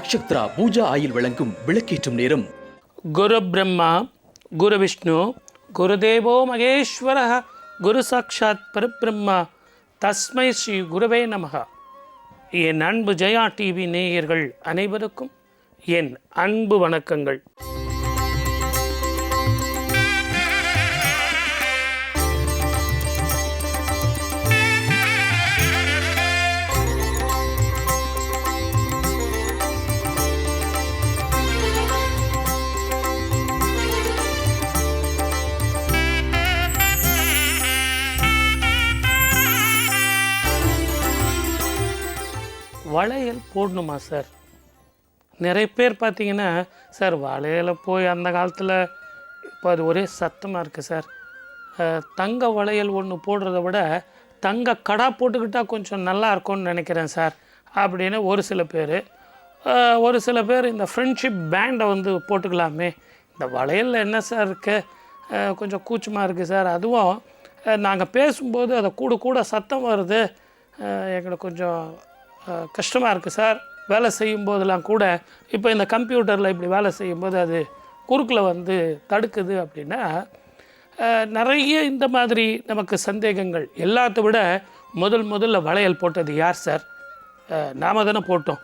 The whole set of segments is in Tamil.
நக்ஷத்ரா பூஜா ஆயில் வழங்கும் விளக்கேற்றும் நேரம். குரு பிரம்மா குரு விஷ்ணு குருதேவோ மகேஸ்வர குரு சாட்சாத் பரபிரம்மா தஸ்மை ஸ்ரீ குருவே நமக. என் அன்பு ஜெயா டிவி நேயர்கள் அனைவருக்கும் என் அன்பு வணக்கங்கள். வளையல் போடணுமா சார்? நிறைய பேர் பார்த்தீங்கன்னா, சார் வளையலை போய் அந்த காலத்தில் இப்போ அது ஒரே சத்தமாக இருக்குது சார், தங்க வளையல் ஒன்று போடுறத விட தங்க கடா போட்டுக்கிட்டால் கொஞ்சம் நல்லா இருக்கும்னு நினைக்கிறேன் சார் அப்படின்னு ஒரு சில பேர் இந்த ஃப்ரெண்ட்ஷிப் பேண்டை வந்து போட்டுக்கலாமே, இந்த வளையலில் என்ன சார் இருக்குது, கொஞ்சம் கூச்சமாக இருக்குது சார், அதுவும் நாங்கள் பேசும்போது அதை கூட சத்தம் வருது, எங்களுக்கு கொஞ்சம் கஷ்டமாக இருக்குது சார், வேலை செய்யும்போதெல்லாம் கூட இப்போ இந்த கம்ப்யூட்டரில் இப்படி வேலை செய்யும்போது அது குறுக்கில் வந்து தடுக்குது அப்படின்னா நிறைய இந்த மாதிரி நமக்கு சந்தேகங்கள். எல்லாத்த விட முதல்ல வளையல் போட்டது யார் சார்? நாம தானே போட்டோம்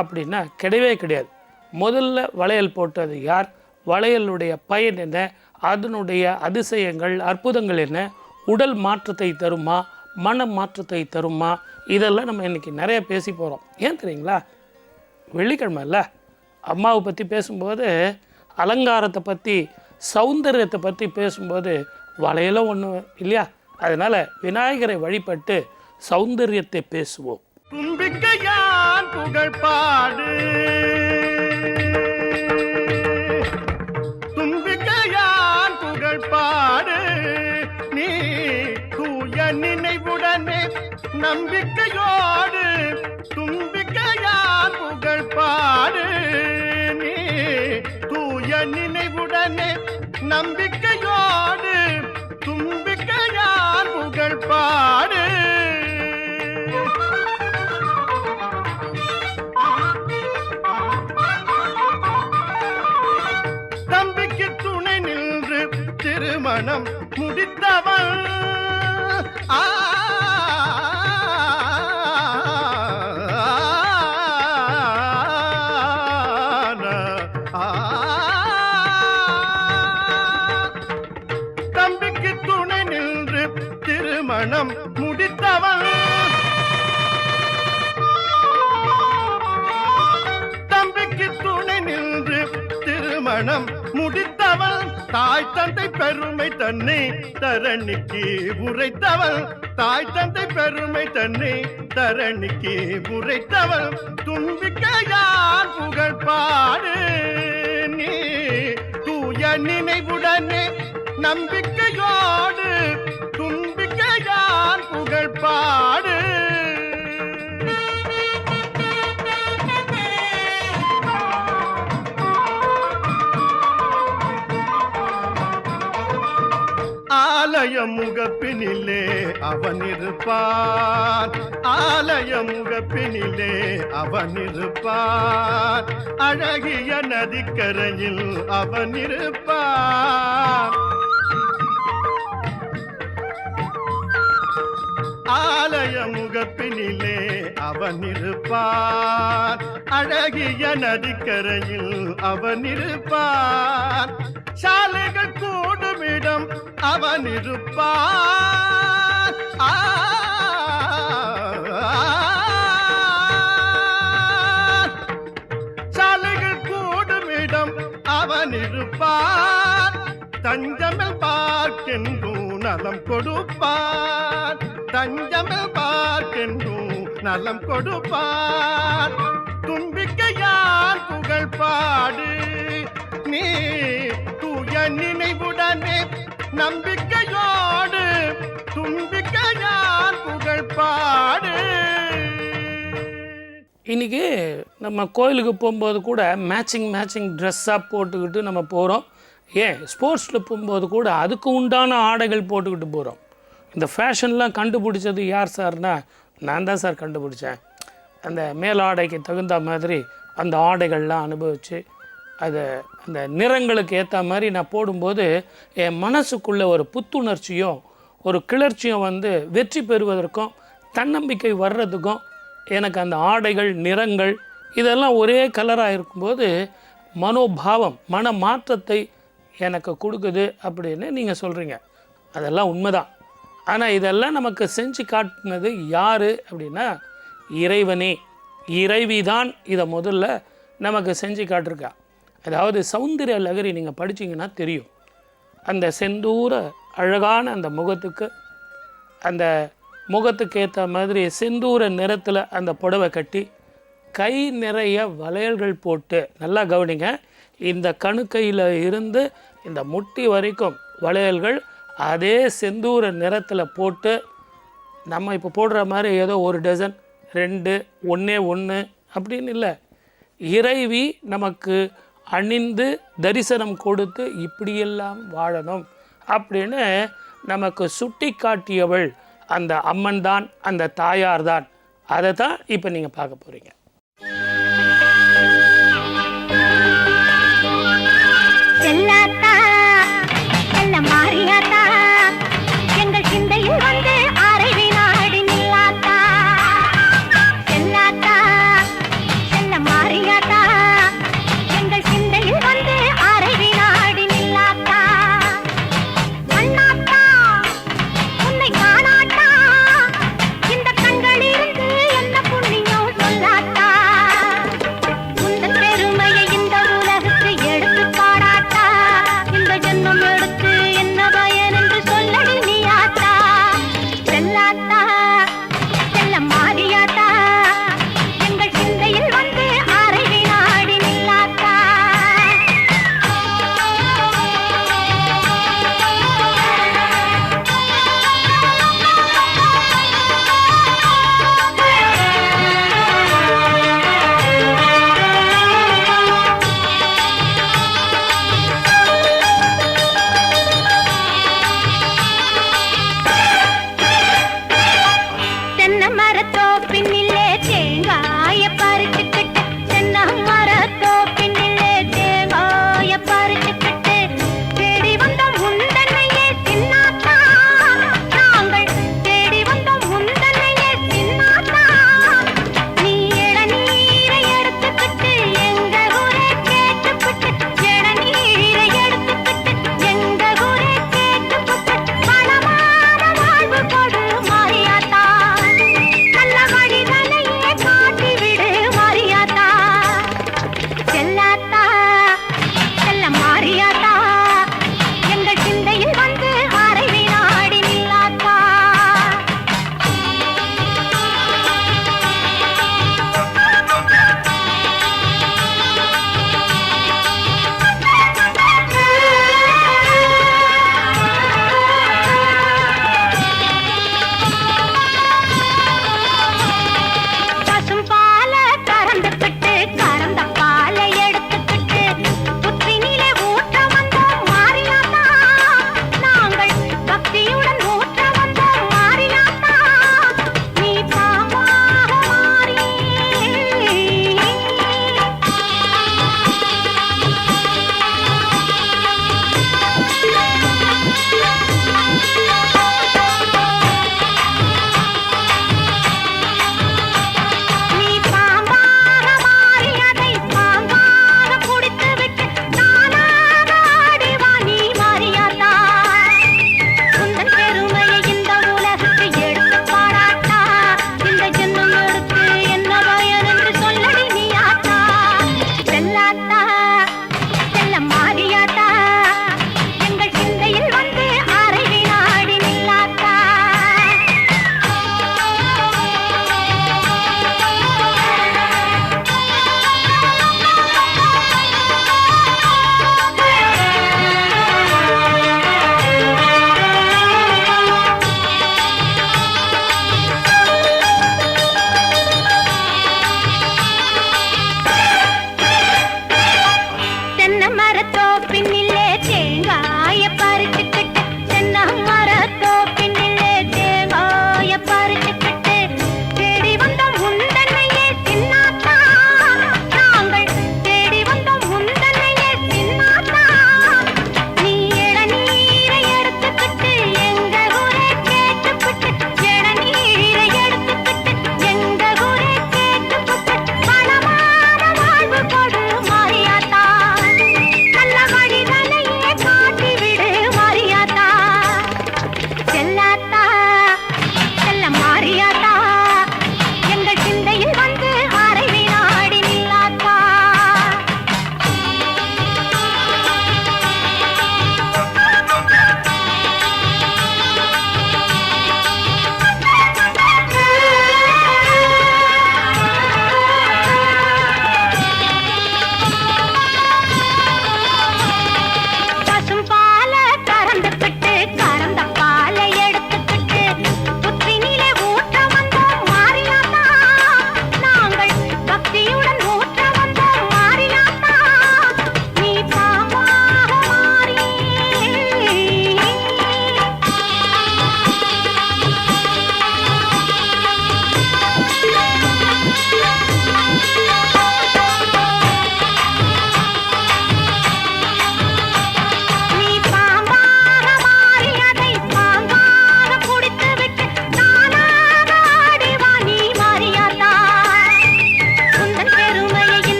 அப்படின்னா கிடையாது. முதல்ல வளையல் போட்டது யார்? வளையலுடைய பயன் என்ன? அதனுடைய அதிசயங்கள் அற்புதங்கள் என்ன? உடல் மாற்றத்தை தருமா, மன மாற்றத்தை தருமா? இதெல்லாம் நம்ம இன்றைக்கி நிறைய பேசி போகிறோம். ஏன் தெரியுங்களா, வெள்ளிக்கிழமை இல்லை, அம்மாவை பற்றி பேசும்போது, அலங்காரத்தை பற்றி, சௌந்தரியத்தை பற்றி பேசும்போது வளையலும் ஒன்று இல்லையா? அதனால் விநாயகரை வழிபட்டு சௌந்தரியத்தை பேசுவோம். தும்பிக்கையான் புகழ்பாடு, தும்பிக்கையான் புகழ்பாடு, நீ தூய நினைவுடனே நம்பிக்கையோடு தும்பிக்கையான் புகழ்பாடு, நீ தூய நினைவுடனே நம்பிக்கையோடு தும்பிக்கையான் புகழ்பாடு. தம்பிக்கு துணை நின்று திருமணம் முடித்தவள், தம்பிக்கு துணை நின்று திருமணம் முடித்தவள், தம்பிக்கு துணை நின்று திருமணம் முடித்தவள், தாய் தந்தை பெருமை தன்னை தரணிக்கு உரைத்தவள், தாய் தந்தை பெருமை தன்னை தரணிக்கு உரைத்தவள், தும்பிக்கையான் புகழ்பாடு, நீ தூய நினைவுடனே நம்பிக்கையோடு தும்பிக்கையான் புகழ்பாடு. ஆலய முகப்பினிலே அவன் இருப்பான், ஆலய முகப்பினிலே அவன் இருப்பான், அழகிய நதிக்கரையில் அவன் இருப்பான், ஆலய முகப்பினிலே அவன் இருப்பான், அழகிய நதிக்கரையில் அவன் இருப்பான், சாலைகள் கூடுமிடம் அவன் இருப்பான், சாலைகள் கூடுமிடம் அவன் இருப்பான், தஞ்சமில் பார்க்கின்றோம் நலம் கொடுப்பான், தஞ்சமில் பார்க்கின்றோம் நலம் கொடுப்பான், தும்பிக்கையான் புகழ்பாடு, நீ தூய நினைவுடனே நம்பிக்கையோடு தும்பிக்கையான் புகழ்பாடு. இன்றைக்கி நம்ம கோயிலுக்கு போகும்போது கூட மேட்சிங் ட்ரெஸ்ஸாக போட்டுக்கிட்டு நம்ம போகிறோம். ஏன் ஸ்போர்ட்ஸில் போகும்போது கூட அதுக்கு உண்டான ஆடைகள் போட்டுக்கிட்டு போகிறோம். இந்த ஃபேஷன்லாம் கண்டுபிடிச்சது யார் சார்னா நான் தான் சார் கண்டுபிடிச்சேன். அந்த மேலாடைக்கு தகுந்த மாதிரி அந்த ஆடைகள்லாம் அனுபவித்து அதை அந்த நிறங்களுக்கு ஏற்ற மாதிரி நான் போடும்போது என் மனசுக்குள்ளே ஒரு புத்துணர்ச்சியும் ஒரு கிளர்ச்சியும் வந்து வெற்றி பெறுவதற்கும் தன்னம்பிக்கை வர்றதுக்கும் எனக்கு அந்த ஆடைகள் நிறங்கள் இதெல்லாம் ஒரே கலராக இருக்கும்போது மனோபாவம் மன மாற்றத்தை எனக்கு கொடுக்குது அப்படின்னு நீங்கள் சொல்கிறீங்க. அதெல்லாம் உண்மைதான். ஆனால் இதெல்லாம் நமக்கு செஞ்சு காட்டினது யார் அப்படின்னா இறைவனே, இறைவிதான் இதை முதல்ல நமக்கு செஞ்சு காட்டிருக்கா. அதாவது சௌந்தரிய லகரி நீங்கள் படிச்சிங்கன்னா தெரியும். அந்த செந்தூர அழகான அந்த முகத்துக்கு அந்த முகத்துக்கு ஏற்ற மாதிரி செந்தூர நிறத்தில் அந்த புடவை கட்டி கை நிறைய வளையல்கள் போட்டு, நல்லா கவனிங்க, இந்த கணுக்கையில் இருந்து இந்த முட்டி வரைக்கும் வளையல்கள் அதே செந்தூர நிறத்தில் போட்டு, நம்ம இப்போ போடுற மாதிரி ஏதோ 1 டஜன் 2 1 அப்படின்னு இல்லை, இறைவி நமக்கு அணிந்து தரிசனம் கொடுத்து இப்படியெல்லாம் வாழணும் அப்படின்னு நமக்கு சுட்டி காட்டியவள் அந்த அம்மன் தான், அந்த தாயார் தான். அதை தான் இப்போ நீங்கள் பார்க்க போகிறீங்க. இந்த கண்களிலிருந்து என்ன புண்ணியம் சொல்லாத்தா.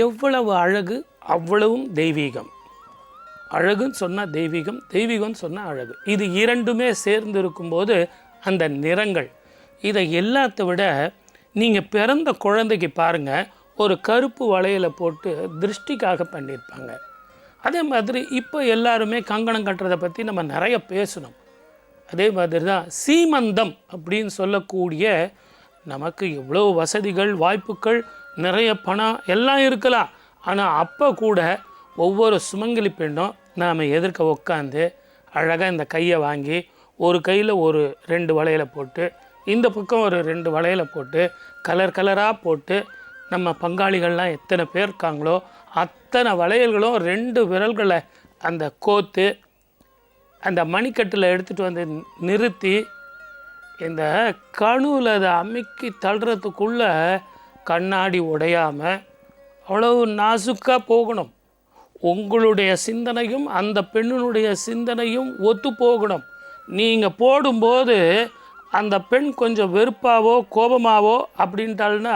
எவ்வளவு அழகு அவ்வளவும் தெய்வீகம். அழகுன்னு சொன்னால் தெய்வீகம், தெய்வீகம்னு சொன்னால் அழகு. இது இரண்டுமே சேர்ந்து இருக்கும்போது அந்த நிறங்கள், இதை எல்லாத்த விட நீங்கள் பிறந்த குழந்தைக்கு பாருங்கள், ஒரு கருப்பு வளையலை போட்டு திருஷ்டிக்காக பண்ணியிருப்பாங்க. அதே மாதிரி இப்போ எல்லாருமே கங்கணம் கட்டுறதை பற்றி நம்ம நிறைய பேசணும். அதே மாதிரி தான் சீமந்தம் அப்படின்னு சொல்லக்கூடிய, நமக்கு எவ்வளோ வசதிகள் வாய்ப்புகள் நிறைய பணம் எல்லாம் இருக்கலாம், ஆனால் அப்போ கூட ஒவ்வொரு சுமங்கலி பெண்ணும் நாம் எதிர்க்க உட்காந்து அழகாக இந்த கையை வாங்கி ஒரு கையில் ஒரு 2 வளையலை போட்டு, இந்த பக்கம் ஒரு 2 வளையலை போட்டு, கலர் கலராக போட்டு, நம்ம பங்காளிகள்லாம் எத்தனை பேர் இருக்காங்களோ அத்தனை வளையல்களும் 2 விரல்களை அந்த கோத்து அந்த மணிக்கட்டில் எடுத்துகிட்டு வந்து நிறுத்தி இந்த கணுவில் அதை அமுக்கி தள்ளுறதுக்குள்ளே கண்ணாடி உடையாமல் அவ்வளவு நாசுக்காக போகணும். உங்களுடைய சிந்தனையும் அந்த பெண்ணினுடைய சிந்தனையும் ஒத்து போகணும். நீங்கள் போடும்போது அந்த பெண் கொஞ்சம் வெறுப்பாவோ கோபமாவோ அப்படின்ட்டால்னா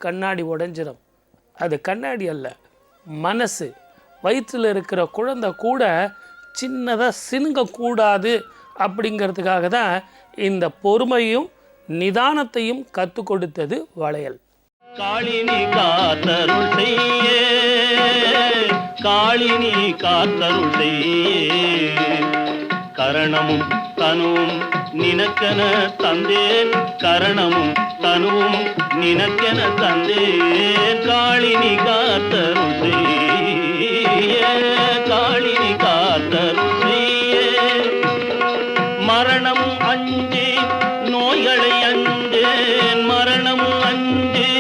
கண்ணாடி உடைஞ்சிடும். அது கண்ணாடி அல்ல, மனசு. வயிற்றில் இருக்கிற குழந்தை கூட சின்னதாக சினுங்கக்கூடாது அப்படிங்கிறதுக்காக தான் இந்த பொறுமையும் நிதானத்தையும் கற்றுக் கொடுத்தது வளையல். காளினி காத்தருள் செய்ய, காளினி காத்தருள் செய்ய, கரணமும் தனுவும் நினக்கென தந்தேன், கரணமும் தனுவும் நினக்கென தந்தேன், காளினி காத்தருள் செய்ய, காளினி காத்தருள் செய்ய, மரணமும் அஞ்சே நோய்களை அஞ்சேன், மரணமும் அஞ்சே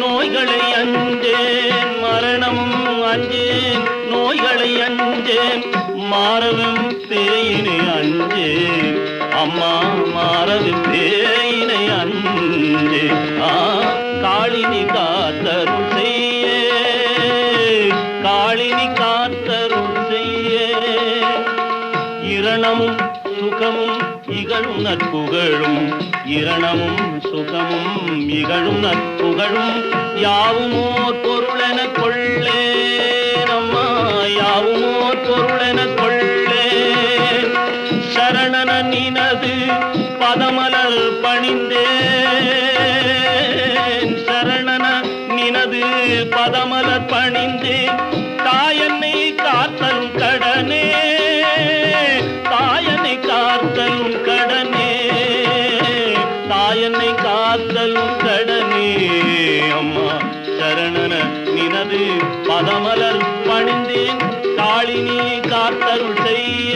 நோய்களை அஞ்சேன், மரணமும் அஞ்சேன் நோய்களை அஞ்சேன், மாறவும் பேயினை அஞ்சேன், அம்மா மாறவும் பேயினை அஞ்சேன். காளினி காத்தருள் செய்ய, காளினி காத்தருள் செய்ய, இரணமும் சுகமும் இகழும் நற்புகழும், இரணமும் சுகமும் இகழும் நற்புகழும், யாவுமோர் பொருளென கொள்ளே நம்மா, யாவுமோர் பொருளென கொள்ளே, சரணன நினது பதமலர் பணிந்தேன், சரணன நினது பதமலர் பணிந்தேன், தாயன்னை காத்தலும் கடனே, தாயனை காத்தலும் கடனே, தாயனை காத்தலும் கடனே, அம்மா சரணன நினது பதமலர் பணிந்தேன், காளினி காத்தருள் செய்ய.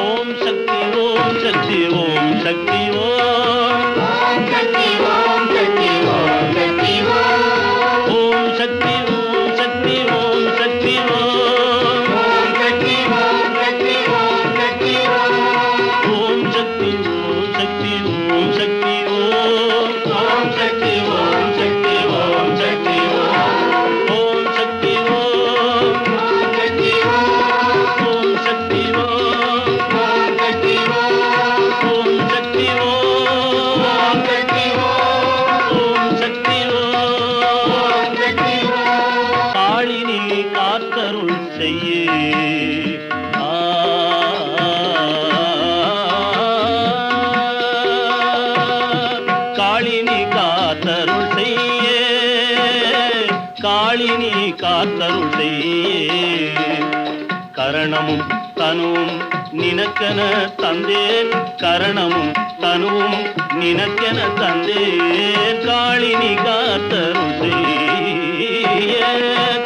ஓம் சக்தி ஓம் சக்தி ஓம் சக்தி ஓம் சக்தி ஓம் சக்தி ஓம் சக்தி ஓம் ஓம் சக்தி ஓம் சக்தி ஓம் சக்தி ஓம் ஓம் சக்தி ஓம் சக்தி ஓம் சக்தி ஓம் சக்தி ஓம் சக்தி ஓம் சக்தி ஓம் ஓம் சக்தி ஓம் சக்தி ஓம் சக்தி ஓம் சக்தி ஓம் சக்தி ஓம் சக்தி ஓம் சக்தி ஓம் சக்தி ஓம் சக்தி ஓம் சக்தி ஓம் சக்தி காளினி காத்தருள் செய்ய. காளினி காத்தருள் செய்ய, காளினி காத்தருள் செய்ய, கரணமும் தனுவும் நினக்கென தந்தேன், கரணமும் தனுவும் நினக்கென தந்தேன், காளினி காத்தருள் செய்ய,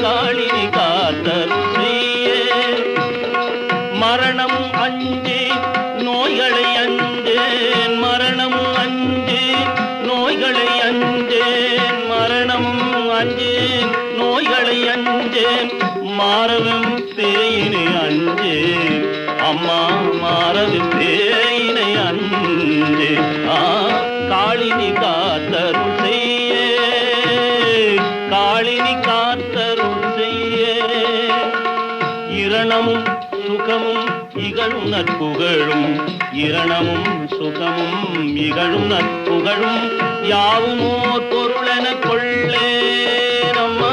காளினி காத்தருள் செய்ய, மரணமும் அஞ்சே நோய்களை அஞ்சேன், மரணமும் அஞ்சே நோய்களை அஞ்சேன், மரணமும் அஞ்சேன் நோய்களை அஞ்சேன், மாறவும் பேயினை அஞ்சேன், அம்மா மாறவும் பேயினை அஞ்சேன். காளினி காத்தருள் செய்ய, காளினி காத்தருள் செய்ய, இரணமும் சுகமும் இகழும் நற்புகழும், இரணமும் சுகமும் இகழும் நற்புகழும், யாவுமோர் பொருளென கொள்ளே நம்மா,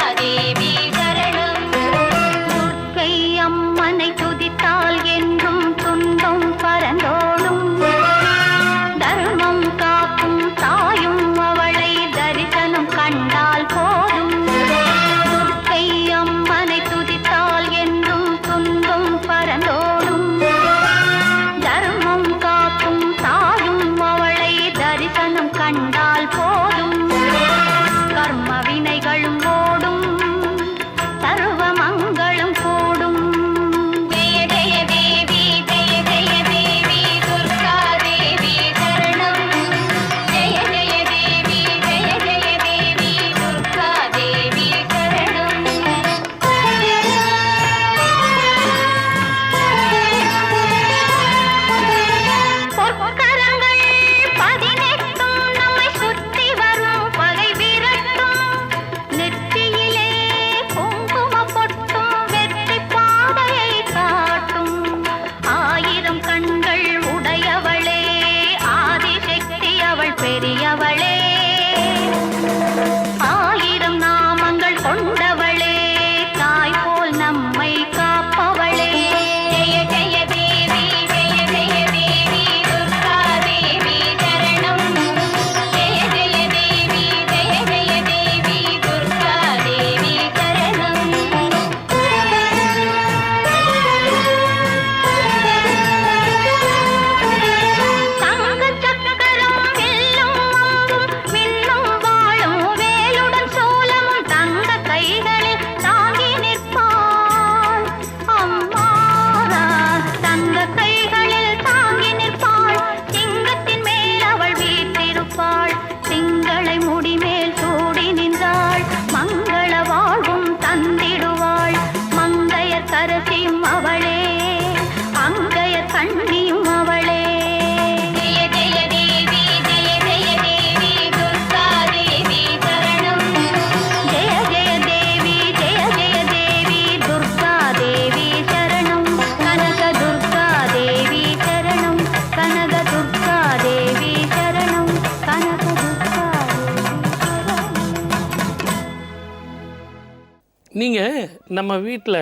நீங்கள் நம்ம வீட்டில்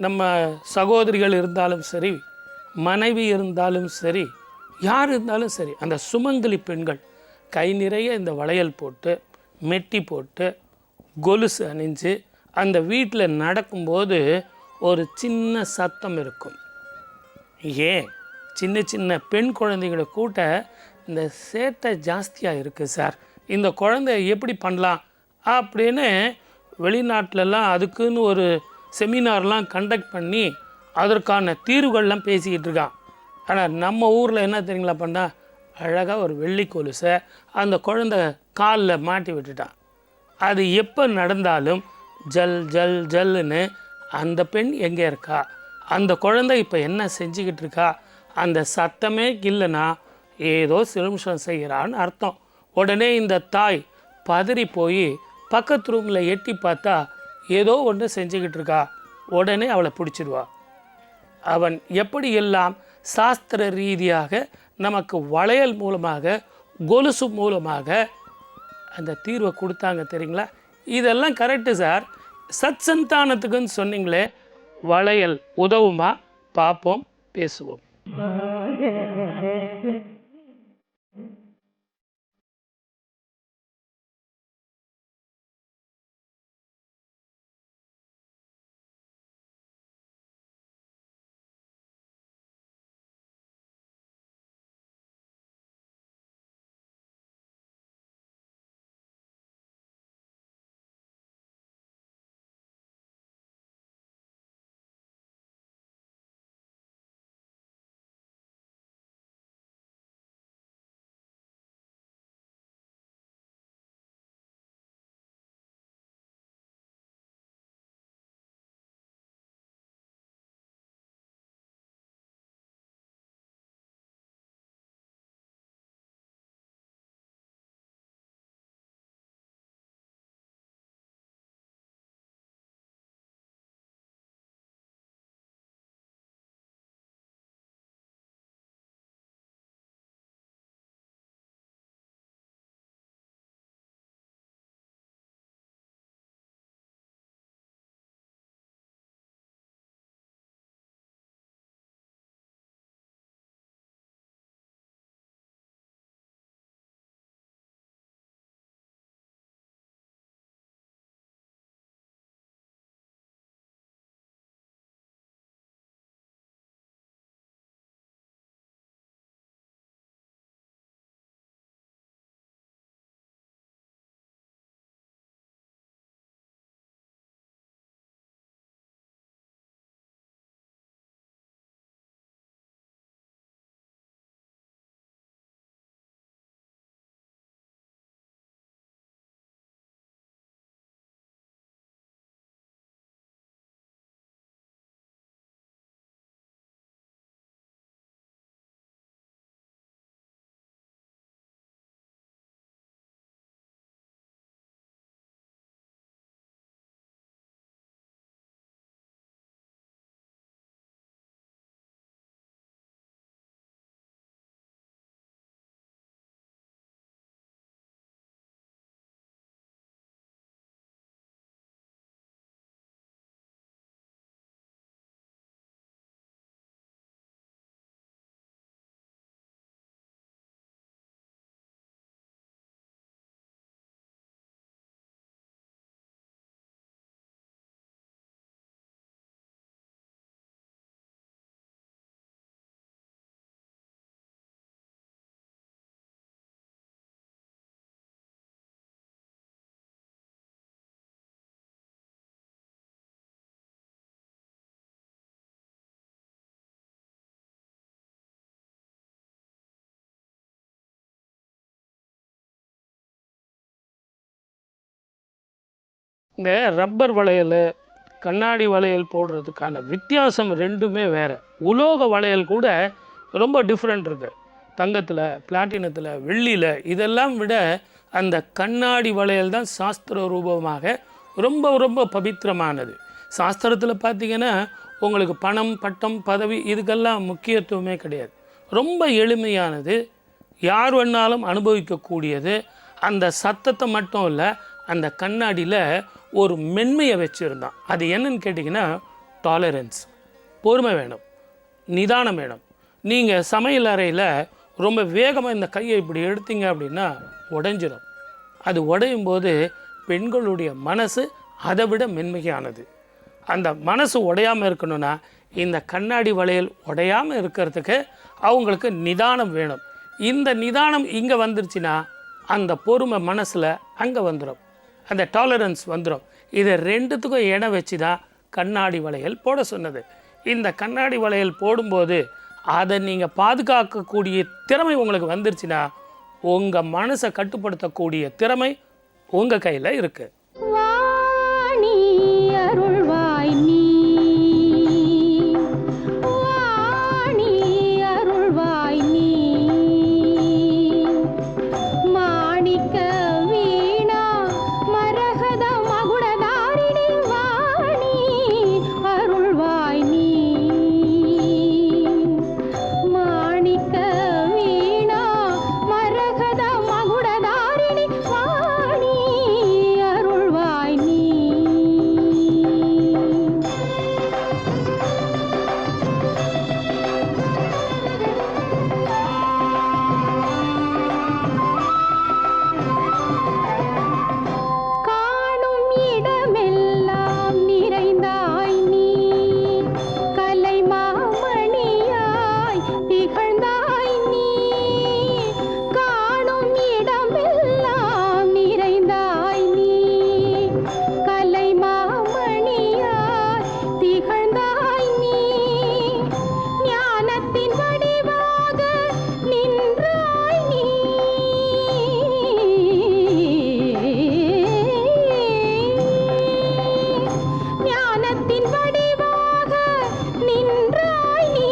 நம்ம சகோதரிகள் இருந்தாலும் சரி, மனைவி இருந்தாலும் சரி, யார் இருந்தாலும் சரி, அந்த சுமங்கலி பெண்கள் கை நிறைய இந்த வளையல் போட்டு, மெட்டி போட்டு, கொலுசு அணிஞ்சு அந்த வீட்டில் நடக்கும்போது ஒரு சின்ன சத்தம் இருக்கும். ஏன் சின்ன சின்ன பெண் குழந்தைகளை கூட்ட இந்த சேட்டை ஜாஸ்தியாக இருக்குது சார், இந்த குழந்தைய எப்படி பண்ணலாம் அப்படின்னு வெளிநாட்டிலலாம் அதுக்குன்னு ஒரு செமினார்லாம் கண்டக்ட் பண்ணி அதற்கான தீர்வுகள்லாம் பேசிக்கிட்டு இருக்கான். ஆனால் நம்ம ஊரில் என்ன தெரியுங்களா பண்ணால், அழகாக ஒரு வெள்ளி கொலுசை அந்த குழந்தை காலில் மாட்டி விட்டுட்டான். அது எப்போ நடந்தாலும் ஜல் ஜல் ஜல்லுன்னு அந்த பெண் எங்கே இருக்கா, அந்த குழந்தை இப்போ என்ன செஞ்சுக்கிட்டு இருக்கா, அந்த சத்தமே இல்லைன்னா ஏதோ சிலுமிஷம் செய்கிறான்னு அர்த்தம். உடனே இந்த தாய் பதறி போய் பக்கத்து ரூமில் எட்டி பார்த்தா ஏதோ ஒன்று செஞ்சுக்கிட்டு இருக்கா. உடனே அவளை பிடிச்சிடுவா. அவன் எப்படி எல்லாம் சாஸ்திர ரீதியாக நமக்கு வளையல் மூலமாக, கொலுசு மூலமாக அந்த தீர்வை கொடுத்தாங்க தெரியுங்களா. இதெல்லாம் கரெக்டு சார். சத் சந்தானத்துக்குன்னு சொன்னீங்களே, வளையல் உதவுமா? பார்ப்போம், பேசுவோம். இந்த ரப்பர் வளையல், கண்ணாடி வளையல் போடுறதுக்கான வித்தியாசம் ரெண்டுமே வேறு. உலோக வளையல் கூட ரொம்ப டிஃப்ரெண்ட் இருக்குது. தங்கத்தில், பிளாட்டினத்தில், வெள்ளியில் இதெல்லாம் விட அந்த கண்ணாடி வளையல் தான் சாஸ்திர ரூபமாக ரொம்ப ரொம்ப பவித்திரமானது. சாஸ்திரத்தில் பார்த்திங்கன்னா உங்களுக்கு பணம், பட்டம், பதவி இதுக்கெல்லாம் முக்கியத்துவமே கிடையாது. ரொம்ப எளிமையானது, யார் வேணாலும் அனுபவிக்கக்கூடியது. அந்த சத்தத்தை மட்டும் இல்லை, அந்த கண்ணாடியில் ஒரு மென்மையை வச்சுருந்தான். அது என்னன்னு கேட்டிங்கன்னா டாலரன்ஸ், பொறுமை வேணும், நிதானம் வேணும். நீங்கள் சமையல் அறையில் ரொம்ப வேகமாக இந்த கையை இப்படி எடுத்தீங்க அப்படின்னா உடைஞ்சிடும். அது உடையும் போது பெண்களுடைய மனசு அதை விட மென்மையானது. அந்த மனசு உடையாமல் இருக்கணும்னா இந்த கண்ணாடி வளையல் உடையாமல் இருக்கிறதுக்கு அவங்களுக்கு நிதானம் வேணும். இந்த நிதானம் இங்கே வந்துருச்சுன்னா அந்த பொறுமை மனசில் அங்கே வந்துடும், அந்த டாலரன்ஸ் வந்துடும். இதை ரெண்டுத்துக்கும் இணை வச்சு தான் கண்ணாடி வளையல் போட சொன்னது. இந்த கண்ணாடி வளையல் போடும்போது அதை நீங்கள் பாதுகாக்கக்கூடிய திறமை உங்களுக்கு வந்துருச்சுன்னா உங்கள் மனசை கட்டுப்படுத்தக்கூடிய திறமை உங்கள் கையில் இருக்குது. வாணி அருள்வாய் நீ, வாணி அருள்வாய் நீ, மாணிக்க வீணா மரகத மகுடதாரிணி, வாணி அருள்வாய் நீ, மாணிக்க வீணா மரகத மகுடதாரிணி, வாணி அருள்வாய் நீ. காணும் இடமெல்லாம் நிறைந்தாய் நீ, கலை மாமணியாய் திகழ்ந்தாய் நீ, காணும் இடமெல்லாம் நிறைந்தாய் நீ, கலை மாமணியாய் திகழ்ந்தாய் நீ, ஞானத்தின் வடிவாக நின்றாய் நீ, ஞானத்தின் வடிவாக நின்றாய் நீ,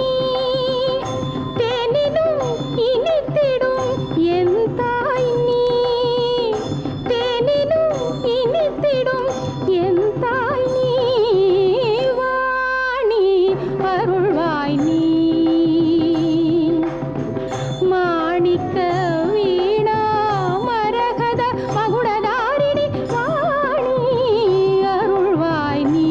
தேனினும் இனித்திடும் என் தாய் நீ, தேனினும் இனித்திடும் என் தாய் நீ, வாணி அருள்வாய் நீ, மாணிக்க வீணா மரகத மகுடதாரிணி, வாணி அருள்வாய் நீ.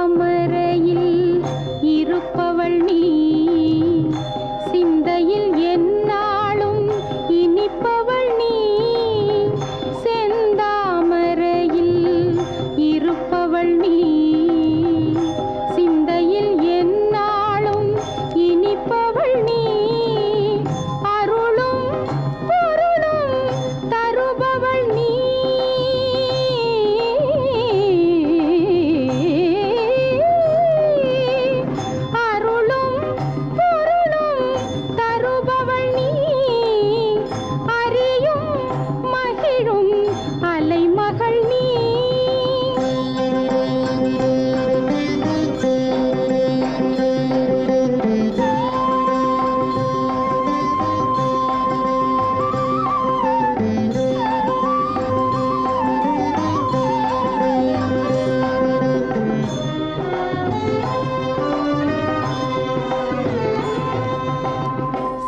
செந்தாமரையில் இருப்பவள் நீ, சிந்தையில் எந்நாளும் இனிப்பவள் நீ, செந்தாமரையில் இருப்பவள் நீ, சிந்தையில் எந்நாளும் இனிப்பவள் நீ, அருளும் பொருளும் தருபவள் நீ, அருளும் பொருளும் தருபவள் நீ, அறியும் மகிழும் அலைமகள் நீ.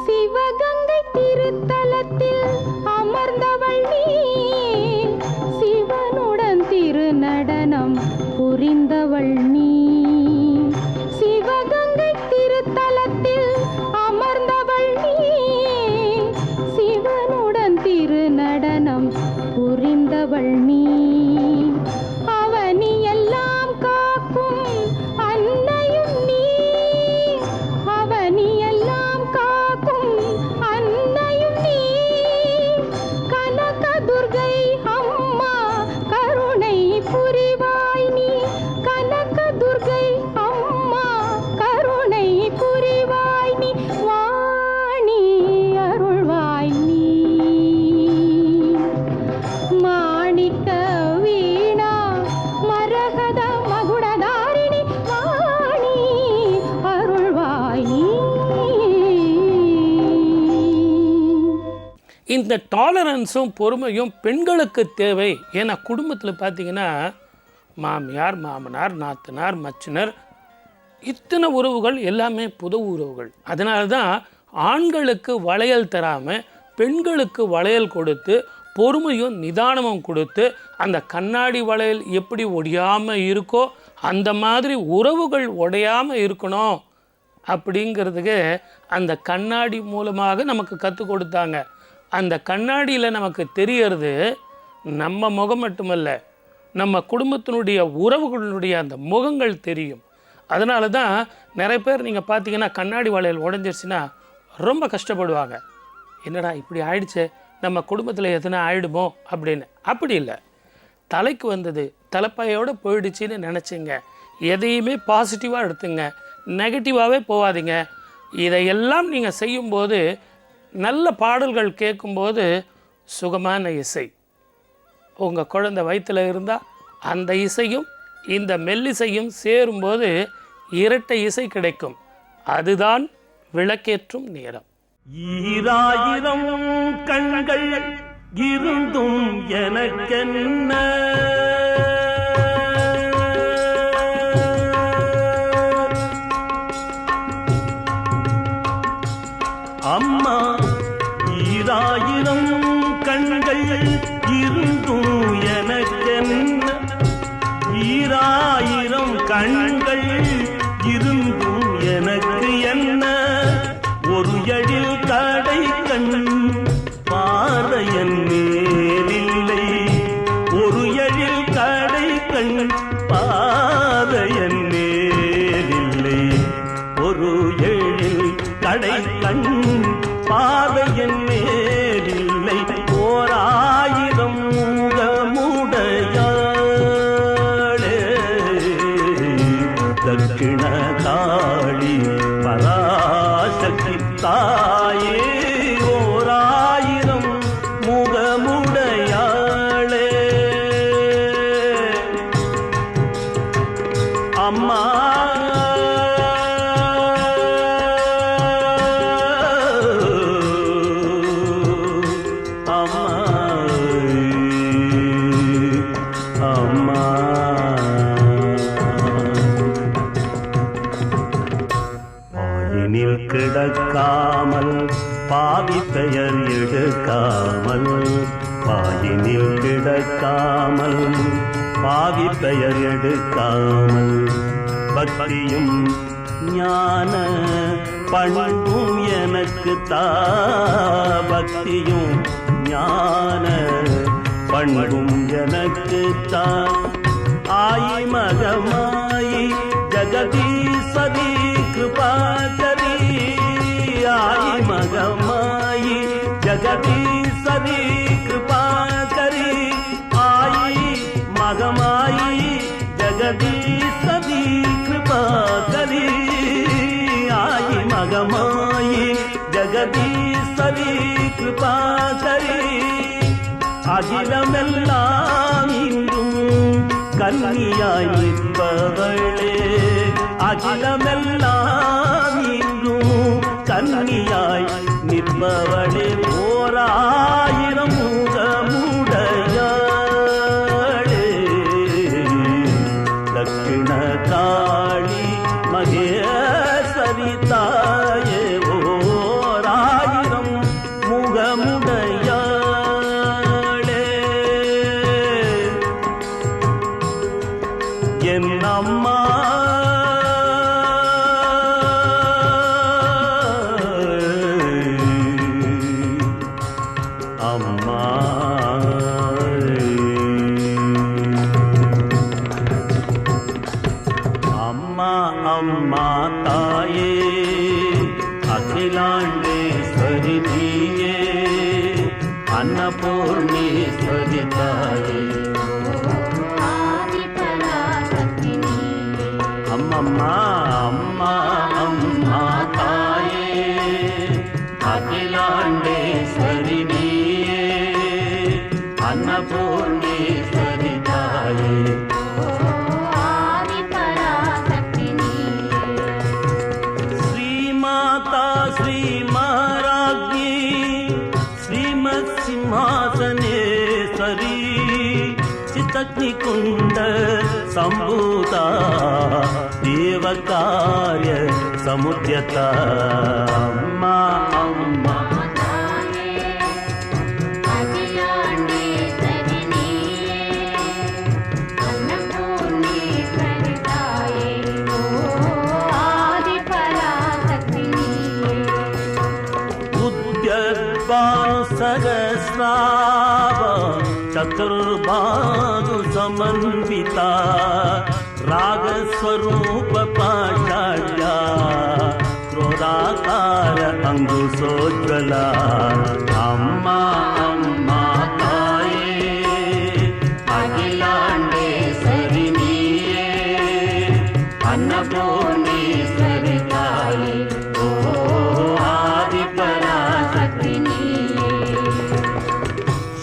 சிவகங்கை திருத்தலத்தில் அமர்ந்தவள் நீ, சிவனுடன் திருநடனம் புரிந்தவள் நீ, சிவகங்கை திருத்தலத்தில் அமர்ந்தவள் நீ, சிவனுடன் திருநடனம் புரிந்தவள் நீ, அவனியெல்லாம் காக்கும் அன்னையும் நீ, அவனியெல்லாம் காக்கும் அன்னையும் நீ, கனகதுர்கை அம்மா கருணை புரிவாய் நீ, கனகதுர்கை இந்த டாலரன்ஸும் பொறுமையும் பெண்களுக்கு தேவை. ஏன்னா குடும்பத்தில் பார்த்தீங்கன்னா மாமியார், மாமனார், நாத்தனார், மச்சினர், இத்தனை உறவுகள் எல்லாமே புது உறவுகள். அதனால தான் ஆண்களுக்கு வளையல் தராமல் பெண்களுக்கு வளையல் கொடுத்து பொறுமையும் நிதானமும் கொடுத்து அந்த கண்ணாடி வளையல் எப்படி ஒடியாமல் இருக்கோ அந்த மாதிரி உறவுகள் உடையாமல் இருக்கணும் அப்படிங்கிறதுக்கு அந்த கண்ணாடி மூலமாக நமக்கு கற்றுக் கொடுத்தாங்க. அந்த கண்ணாடியில் நமக்கு தெரியறது நம்ம முகம் மட்டுமல்ல, நம்ம குடும்பத்தினுடைய உறவுகளுடைய அந்த முகங்கள் தெரியும். அதனால தான் நிறைய பேர் நீங்கள் பார்த்தீங்கன்னா கண்ணாடி வளையல் உடஞ்சிருச்சுன்னா ரொம்ப கஷ்டப்படுவாங்க. என்னடா இப்படி ஆயிடுச்சு, நம்ம குடும்பத்தில் எத்தனை ஆயிடுமோ அப்படின்னு. அப்படி இல்லை, தலைக்கு வந்தது தலைப்பாயோடு போயிடுச்சின்னு நினச்சிங்க. எதையுமே பாசிட்டிவாக எடுத்துங்க, நெகட்டிவாகவே போகாதீங்க. இதையெல்லாம் நீங்கள் செய்யும்போது, நல்ல பாடல்கள் கேட்கும்போது சுகமான இசை உங்கள் குழந்தை வயிற்றில் இருந்தால் அந்த இசையும் இந்த மெல்லிசையும் சேரும்போது இரட்டை இசை கிடைக்கும். அதுதான் விளக்கேற்றும் நேரம். ஈராயிரம் கண்கள் இருந்தும் எனக்கென்ன, அம்மா ஈராயிரம் கண்கள் இருந்தும் எனக்கென்ன, ஈராயிரம் கண்கள் இருந்தும் எனக்கு என்ன, ஒரு எழில் கடை கண் பார்வையன் மேலில்லை, ஒரு எழில் கடை கண் பார்வையன் மேலில்லை, ஒரு எழில் கடை கண் பார்வையன் மேலில்லை, ஓராயிரம் முகமுடையாளே தட்சிண காளி பராசக்தி தாயே, ஓராயிரம் முகமுடையாளே அம்மா. கிடக்காமல் பாவி பெயர் எடுக்காமல், பாயினில் கிடக்காமல் பாவி பெயர் எடுக்காமல், பக்தியும் ஞான பண்பும் எனக்கு தா, பக்தியும் ஞான பண்பும் எனக்கு தா, ஆயி மகமாயி ஜகதீஸ்வரி कृपा करी, आई मगमाई जगदीश्वरी कृपा करी, आई मगमाई जगदीश्वरी कृपा करी, आई मगमाई जगदीश्वरी कृपा करी, அகிலமெல்லாம் இன்றும் கன்னியாய் நிற்பவளே, அகிலமெல்லாம் இன்றும் கன்னியாய் நிற்பவளே, ஓராயிரம் முகமுடையாளே தட்சிண காளி மகேஸ்வரி தாயே, ஓராயிரம் முகமுடையாளே என் அம்மா. அம்மா தாயே அகிலாண்டேஸ்வரி நீயே, அன்னபூர்ணேஸ்வரி தாயே, ஆதிபராசக்தி நீயே, सग्निकुण्ड सम्भूता देवकार्य समुद्यता अम्मा अम्मा सहस्राव चतुर्बाहु समन्विता रागस्वरूप पाषाढ्या क्रोधाकार अंगुशोज्ज्वला अम्मा अम्मा ताये अखिलांडेश्वरी नीये अन्नपूर्णेश्वरी ताये ओ आदिपराशक्ति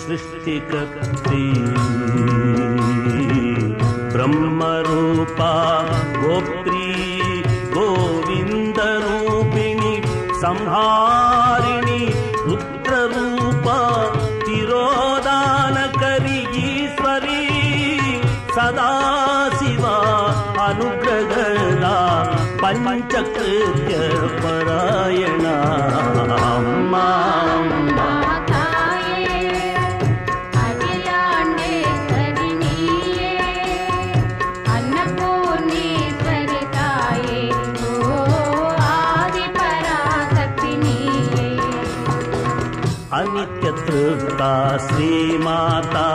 सृष्टिकर्त्री ब्रह्मरूपा गोप्त्री गोविन्दरूपिणी संहारिणी रुद्ररूपा तिरोदानकरी ईश्वरी सदाशिवा अनुग्रहदा पंचकृत्य परायणा अम्मा अनित्यतृप्ता श्रीमाता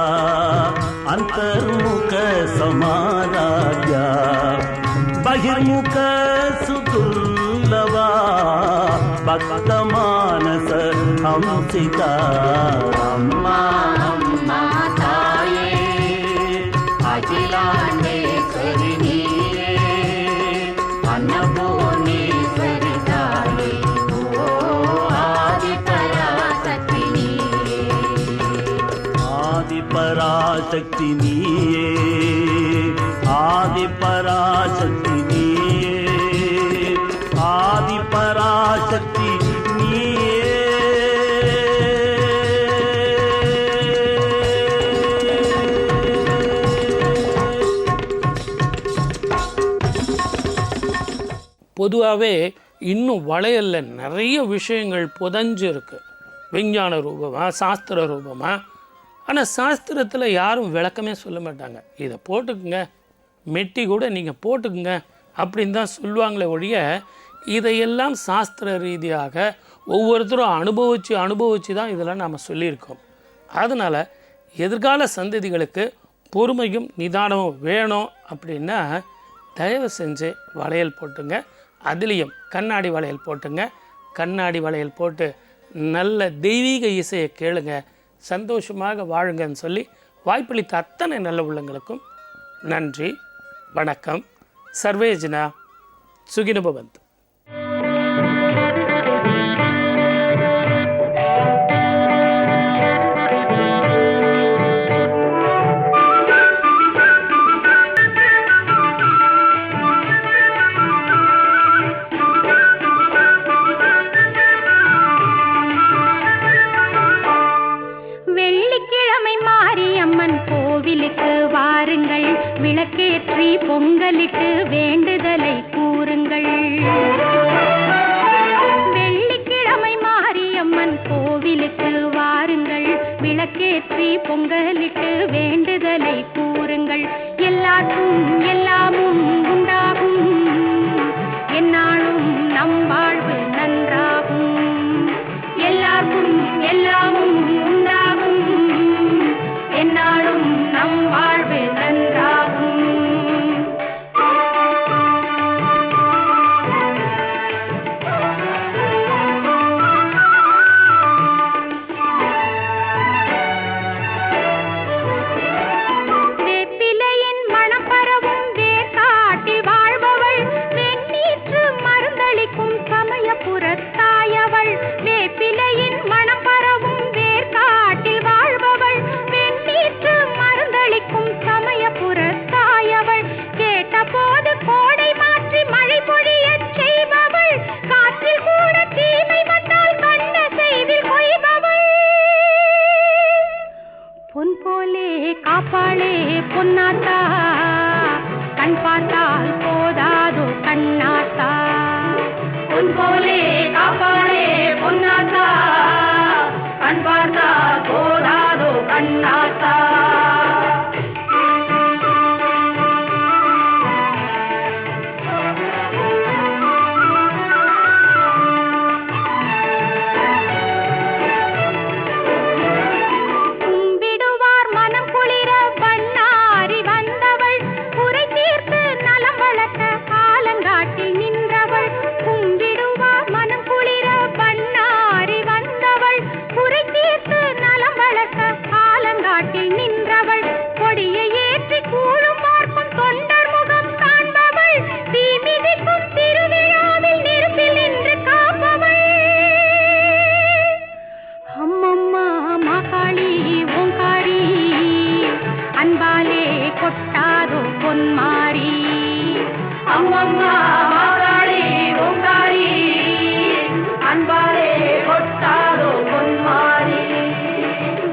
अंतर्मुख समाराध्या बहिर्मुख सुदुर्लभा भक्तमानस हंसिका अम्मा अम्मा ताये अखिलांडेश्वरी नीये अन्नपूर्णेश्वरी ताये पराशक्ति नीये आदि पराशक्ति नीये आदि पराशक्ति नीये பொதுவாகவே இன்னும் வளையல்ல நிறைய விஷயங்கள் புதஞ்சு இருக்கு, விஞ்ஞான ரூபமாக சாஸ்திர ரூபமாக. ஆனால் சாஸ்திரத்தில் யாரும் விளக்கமே சொல்ல மாட்டாங்க. இதை போட்டுக்குங்க, மெட்டி கூட நீங்கள் போட்டுக்குங்க அப்படின்னு தான் சொல்லுவாங்களே ஒழிய இதையெல்லாம் சாஸ்திர ரீதியாக ஒவ்வொருத்தரும் அனுபவித்து தான் இதெல்லாம் நாம் சொல்லியிருக்கோம். அதனால் எதிர்கால சந்ததிகளுக்கு பொறுமையும் நிதானமும் வேணும் அப்படின்னா தயவு செஞ்சு வளையல் போட்டுங்க. அதுலேயும் கண்ணாடி வளையல் போட்டுங்க. கண்ணாடி வளையல் போட்டு நல்ல தெய்வீக இசையை கேளுங்க, சந்தோஷமாக வாழுங்கன்னு சொல்லி வாய்ப்பளித்த அத்தனை நல்ல உள்ளங்களுக்கும் நன்றி, வணக்கம். சர்வேஜனா சுகினோ பவந்து. விளக்கேற்றி பொங்கலிட்டு வேண்டுதலை கூறுங்கள். வெள்ளிக்கிழமை மாரியம்மன் கோவிலுக்கு வாருங்கள், விளக்கேற்றி பொங்கலிட்டு வேண்டுதலை கூறுங்கள். எல்லாருக்கும் எல்லாமும் உண்டாகும், என்னாலும் நம் வாழ்வு நன்றாகும். எல்லாருக்கும் எல்லாமும் உண்டாகும், என்னாலும் நம் வாழ்வு நன்றாகும். பொன்னாத்தா கண் பார்த்தால் போதாதோ கண்ணாத்தா பொன் போலே காப்பாளே பொன்னாத்தா கண் பார்த்தால் போதாதோ கண்ணாத்தா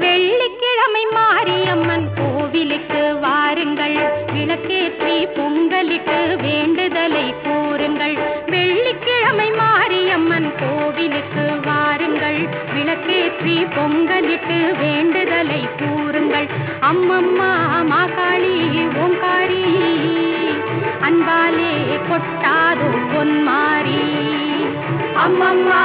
வெள்ளிக்கிழமை மாரியம்மன் கோவிலுக்கு வாருங்கள் விளக்கேற்றி பொங்கலிட்டு வேண்டுதலை கூறுங்கள் வெள்ளிக்கிழமை மாரியம்மன் கோவிலுக்கு வாருங்கள் விளக்கேற்றி பொங்கலிட்டு வேண்டுதலை கூறுங்கள் அம்மம்மா மாகாளி ஓங்காரி அன்பாலே கொட்டாதோ பொன்மாரி அம்மம்மா